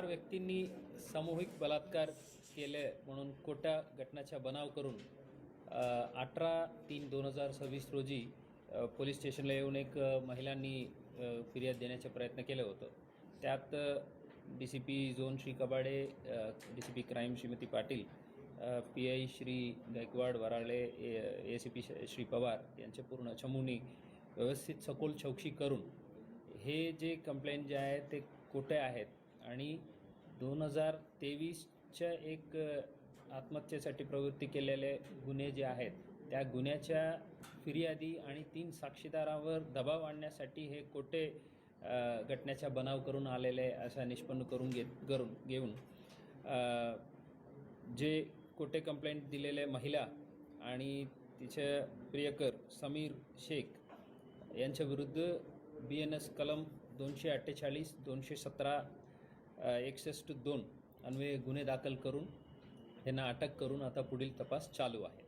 4 व्यक्तींनी सामूहिक बलात्कार केले म्हणून खोट्या घटनाचा बनाव करून 18/3/2026 रोजी पोलीस स्टेशनला येऊन एक महिलांनी फिर्याद देण्याचा प्रयत्न केलं होतं। त्यात DCP zone Shri Kabade, DCP crime Shrimati Patil, PI Shri Gaikwad Varale, ACP Shri Pawar यांच्या पूर्ण चमूनी व्यवस्थित सखोल चौकशी करून हे जे कंप्लेंट जे आहे ते खोटे आहेत आणि 2023च्या एक आत्महत्येसाठी प्रवृत्ती केलेले गुन्हे जे आहेत त्या गुन्ह्याच्या फिर्यादी आणि 3 साक्षीदारांवर दबाव आणण्यासाठी हे खोटे घटनेचा बनाव करून आलेले असा निष्पन्न करून घेऊन जे खोटे कंप्लेंट दिलेले महिला आणि तिचे प्रियकर समीर शेख यांच्या विरुद्ध BNS कलम 248, 217, 61(2) अन्वये गुन्हे दाखल करून त्यांना अटक करून आता पुढील तपास चालू आहे।